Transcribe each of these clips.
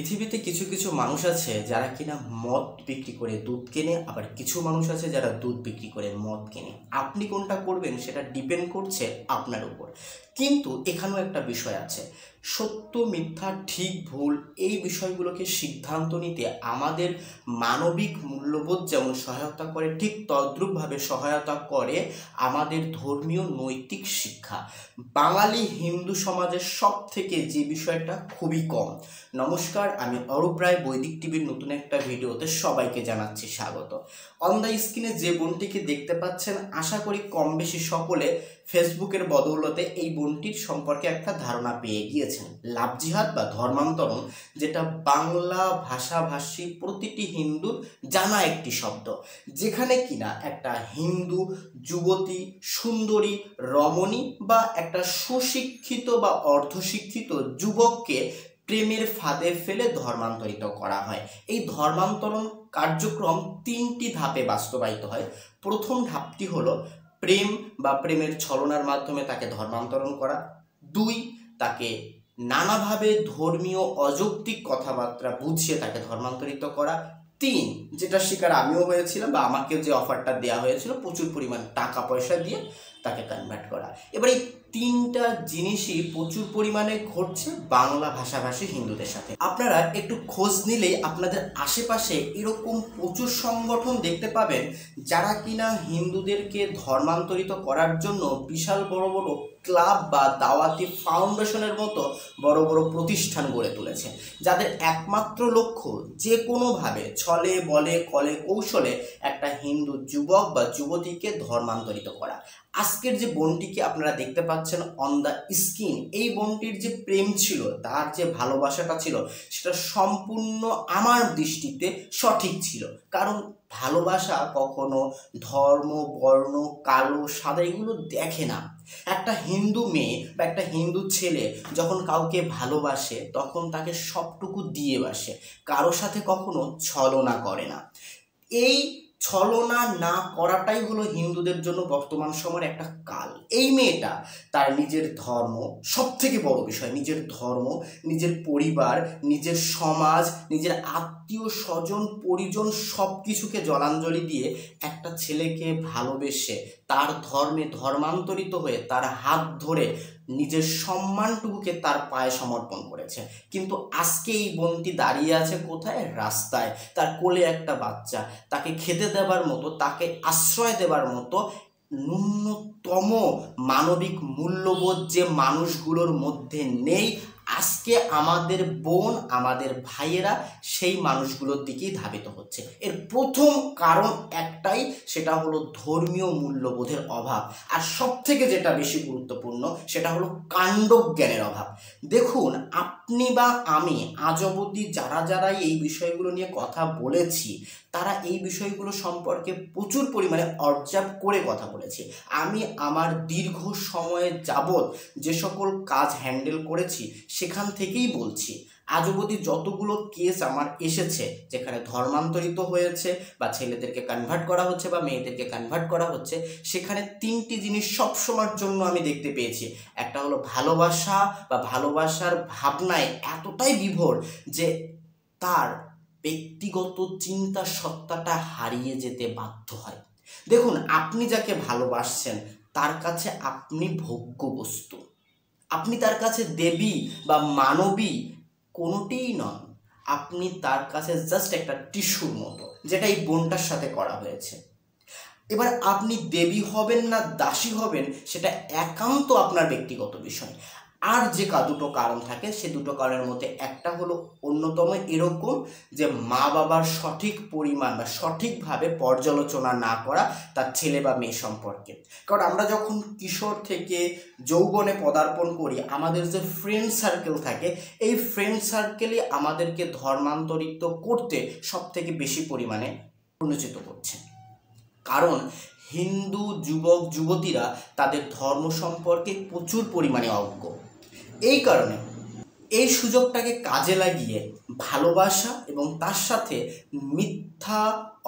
পৃথিবীতে কিছু কিছু মানুষ আছে যারা কিনা মদ বিক্রি করে দুধ কেনে, আবার কিছু মানুষ আছে যারা দুধ বিক্রি করে মদ কেনে। আপনি কোনটা করবেন সেটা ডিপেন্ড করছে আপনার উপর। কিন্তু এখানেও একটা বিষয় আছে, সত্য মিথ্যা ঠিক ভুল এই বিষয়গুলোকে সিদ্ধান্ত নিতে আমাদের মানবিক মূল্যবোধ যেমন সহায়তা করে, ঠিক তদ্রূপভাবে সহায়তা করে আমাদের ধর্মীয় নৈতিক শিক্ষা। বাঙালি হিন্দু সমাজের সব থেকে যে বিষয়টা খুবই কম। নমস্কার, আমি অরূপ রায়, বৈদিক টিভির নতুন একটা ভিডিওতে সবাইকে জানাচ্ছি স্বাগত। অন দ্য স্ক্রিনে যে বোনটিকে দেখতে পাচ্ছেন, আশা করি কম বেশি সকলে ফেসবুকের বদৌলতে এই বোনটির সম্পর্কে একটা ধারণা পেয়ে গিয়েছেন। লাভ জিহাদ বা ধর্মান্তরণ, যেটা বাংলা ভাষাভাষী প্রতিটি হিন্দুর জানা একটি শব্দ, যেখানে কিনা একটা হিন্দু যুবতী, সুন্দরী রমণী বা একটা সুশিক্ষিত বা অর্ধশিক্ষিত যুবককে প্রেমের ফাঁদে ফেলে ধর্মান্তরিত করা হয়। এই ধর্মান্তরণ কার্যক্রম তিনটি ধাপে বাস্তবায়িত হয়। প্রথম ধাপটি হলো প্রেম বা প্রেমের ছলনার মাধ্যমে তাকে ধর্মান্তরণ করা। 2, তাকে নানাভাবে ধর্মীয় অযৌক্তিক কথাবার্তা বুঝিয়ে তাকে ধর্মান্তরিত করা। 3, যেটা শিকার আমিও হয়েছিলাম বা আমাকে যে অফারটা দেওয়া হয়েছিল, প্রচুর পরিমাণ টাকা পয়সা দিয়ে তাকে কনভার্ট করা। এবার এই তিনটা জিনিসই প্রচুর পরিমাণে ঘটছে বাংলা ভাষাভাষী হিন্দুদের সাথে। আপনারা একটু খোঁজ নিলেই আপনাদের আশেপাশে এরকম প্রচুর সংগঠন দেখতে পাবেন যারা কিনা হিন্দুদেরকে ধর্মান্তরিত করার জন্য বিশাল বড় বড় ক্লাব বা দাওয়াতি ফাউন্ডেশনের মতো বড় বড় প্রতিষ্ঠান গড়ে তুলেছে, যাদের একমাত্র লক্ষ্য যে কোনোভাবে ছলে বলে কলে কৌশলে একটা হিন্দু যুবক বা যুবতীকে ধর্মান্তরিত করা। আজকের যে বোনটিকে আপনারা দেখতে পাচ্ছেন অন দ্য স্ক্রিন, এই বোনটির যে প্রেম ছিল, তার যে ভালোবাসাটা ছিল, সেটা সম্পূর্ণ আমার দৃষ্টিতে সঠিক ছিল। কারণ ভালোবাসা কখনো ধর্ম, বর্ণ, কালো সাদা এগুলো দেখে না। একটা হিন্দু মেয়ে বা একটা হিন্দু ছেলে যখন কাউকে ভালোবাসে, তখন তাকে সবটুকু দিয়ে বাসে, কারো সাথে কখনো ছলনা করে না। এই ছলনা না করাটাই হলো হিন্দুদের জন্য বর্তমান সময়ের একটা কাল। এই মেয়েটা তার নিজের ধর্ম, সব থেকে বড় বিষয়, নিজের ধর্ম, নিজের পরিবার, নিজের সমাজ, নিজের আত্মীয় স্বজন পরিজন সব কিছুকে জলাঞ্জলি দিয়ে একটা ছেলেকে ভালোবেসে তার ধর্মে ধর্মান্তরিত হয়ে তার হাত ধরে নিজের সম্মানটুকুকে তার পায়ে সমর্পণ করেছে। কিন্তু আজকে এই বোনটি দাঁড়িয়ে আছে কোথায়? রাস্তায়। তার কোলে একটা বাচ্চা, তাকে খেতে দেবার মতো, তাকে আশ্রয় দেবার মতো ন্যূনতম মানবিক মূল্যবোধ যে মানুষগুলোর মধ্যে নেই, আজকে আমাদের বোন, আমাদের ভাইয়েরা সেই মানুষগুলোর দিকেই ধাবিত হচ্ছে। এর প্রথম কারণ একটাই, সেটা হলো ধর্মীয় মূল্যবোধের অভাব। আর সব থেকে যেটা বেশি গুরুত্বপূর্ণ, সেটা হলো কাণ্ডজ্ঞানের অভাব। দেখুন, আপনি বা আমি আজ অবধি যারা এই বিষয়গুলো নিয়ে কথা বলেছি, তারা এই বিষয়গুলো সম্পর্কে প্রচুর পরিমাণে অবজার্ভ করে কথা বলেছি। আমি আমার দীর্ঘ সময়ে যাবৎ যে সকল কাজ হ্যান্ডেল করেছি সেখান থেকেই বলছি। আজ অবধি যতগুলো কেস আমার এসেছে যেখানে ধর্মান্তরিত হয়েছে বা ছেলেদেরকে কনভার্ট করা হচ্ছে বা মেয়েদেরকে কনভার্ট করা হচ্ছে, সেখানে তিনটি জিনিস সবসময়ের জন্য আমি দেখতে পেয়েছি। একটা হলো ভালোবাসা বা ভালোবাসার ভাবনায় এতটাই বিভোর যে তার ব্যক্তিগত চিন্তা সত্তাটা হারিয়ে যেতে বাধ্য হয়। দেখুন, আপনি যাকে ভালোবাসছেন তার কাছে আপনি ভোগ্য বস্তু, আপনি তার কাছে দেবী বা মানবী কোনোটিই নন। আপনি তার কাছে জাস্ট একটা টিস্যুর মতো, যেটা এই বোনটার সাথে করা হয়েছে। এবার আপনি দেবী হবেন না দাসী হবেন, সেটা একান্ত আপনার ব্যক্তিগত বিষয়। আর যে দুটো কারণ থাকে, সে দুটো কারণের মধ্যে একটা হলো অন্যতম এরকম যে মা বাবার সঠিক পরিমাণ বা সঠিকভাবে পর্যালোচনা না করা তার ছেলে বা মেয়ে সম্পর্কে। কারণ আমরা যখন কিশোর থেকে যৌবনে পদার্পণ করি, আমাদের যে ফ্রেন্ড সার্কেল থাকে, এই ফ্রেন্ড সার্কেলই আমাদেরকে ধর্মান্তরিত করতে সব থেকে বেশি পরিমাণে অনুচিত করছে। কারণ হিন্দু যুবক যুবতীরা তাদের ধর্ম সম্পর্কে প্রচুর পরিমাণে অজ্ঞ। এই কারণে এই সুযোগটাকে কাজে লাগিয়ে ভালোবাসা এবং তার সাথে মিথ্যা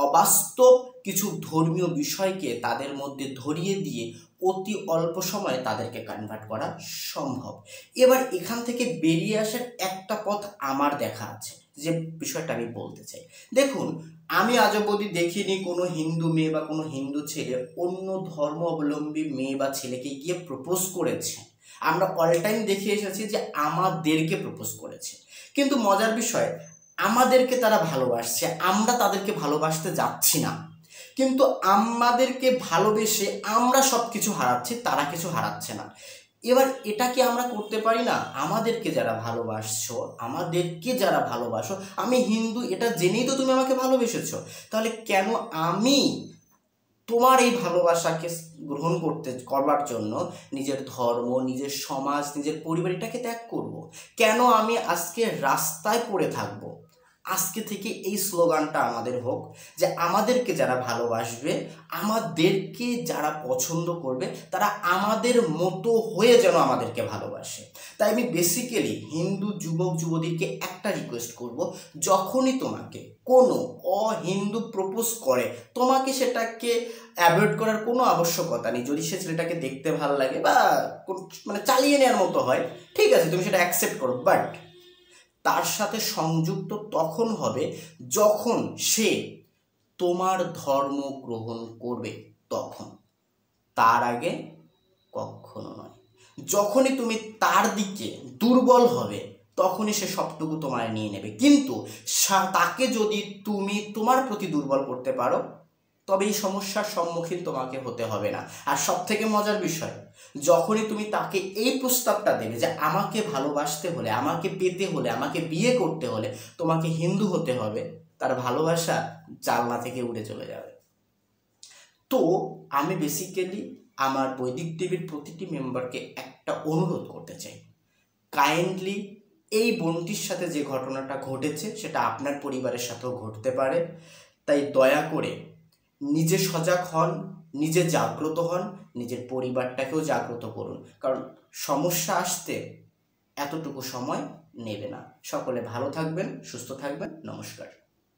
অবাস্তব কিছু ধর্মীয় বিষয়কে তাদের মধ্যে ধরিয়ে দিয়ে অতি অল্প সময়ে তাদেরকে কনভার্ট করা সম্ভব। এবার এখান থেকে বেরিয়ে আসার একটা পথ আমার দেখা আছে, যে বিষয়টা আমি বলতে চাই, দেখুন আমি আজ অবধি দেখিনি কোনো হিন্দু মেয়ে বা কোনো হিন্দু ছেলে অন্য ধর্ম অবলম্বী মেয়ে বা ছেলেকে গিয়ে প্রপোজ করেছে। আমরা অল টাইম দেখে এসেছি যে আমাদেরকে প্রপোজ করেছে, কিন্তু মজার বিষয় আমাদেরকে তারা ভালোবাসছে, আমরা তাদেরকে ভালোবাসতে যাচ্ছি না। কিন্তু আমাদেরকে ভালোবেসে আমরা সব কিছু হারাচ্ছি, তারা কিছু হারাচ্ছে না। এবার এটা কি আমরা করতে পারি না? আমাদেরকে যারা ভালোবাসো, আমি হিন্দু এটা জেনেই তো তুমি আমাকে ভালোবেসেছো, তাহলে কেন আমি তোমার এই ভালোবাসাকে গ্রহণ করবার জন্য নিজের ধর্ম, নিজের সমাজ, নিজের পরিবার এটাকে ত্যাগ করব? কেন আমি আজকে রাস্তায় পড়ে থাকব? আজকে থেকে এই স্লোগানটা আমাদের হোক যে আমাদেরকে যারা ভালোবাসবে, আমাদেরকে যারা পছন্দ করবে, তারা আমাদের মতো হয়ে যেন আমাদেরকে ভালোবাসে। তাই আমি বেসিক্যালি হিন্দু যুবক যুবতীকে একটা রিকোয়েস্ট করব, যখনই তোমাকে কোনো অহিন্দু প্রপোজ করে, তোমাকে সেটাকে অ্যাভয়েড করার কোনো আবশ্যকতা নেই। যদি সে ছেলেটাকে দেখতে ভালো লাগে বা মানে চালিয়ে নেওয়ার মতো হয়, ঠিক আছে, তুমি সেটা অ্যাকসেপ্ট করো, বাট তার সাথে সংযুক্ত তখন হবে যখন সে তোমার ধর্ম গ্রহণ করবে, তখন। তার আগে কখনো নয়। যখনই তুমি তার দিকে দুর্বল হবে, তখনই সে সবটুকু তোমার নিয়ে নেবে। কিন্তু তাকে যদি তুমি তোমার প্রতি দুর্বল করতে পারো, তবে এই সমস্যার সম্মুখীন তোমাকে হতে হবে না। আর সব থেকে মজার বিষয়, যখনই তুমি তাকে এই প্রস্তাবটা দেবে যে আমাকে ভালোবাসতে হলে, আমাকে পেতে হলে, আমাকে বিয়ে করতে হলে তোমাকে হিন্দু হতে হবে, তার ভালোবাসা জানলা থেকে উড়ে চলে যাবে। তো আমি বেসিক্যালি আমার বৈদিক টিভির প্রতিটি মেম্বারকে একটা অনুরোধ করতে চাই, কাইন্ডলি এই বোনটির সাথে যে ঘটনাটা ঘটেছে সেটা আপনার পরিবারের সাথেও ঘটতে পারে। তাই দয়া করে নিজে সজাগ হন, নিজে জাগ্রত হন, নিজের পরিবারটাকেও জাগ্রত করুন, কারণ সমস্যা আসতে এতটুকু সময় নেবে না। সকলে ভালো থাকবেন, সুস্থ থাকবেন। নমস্কার।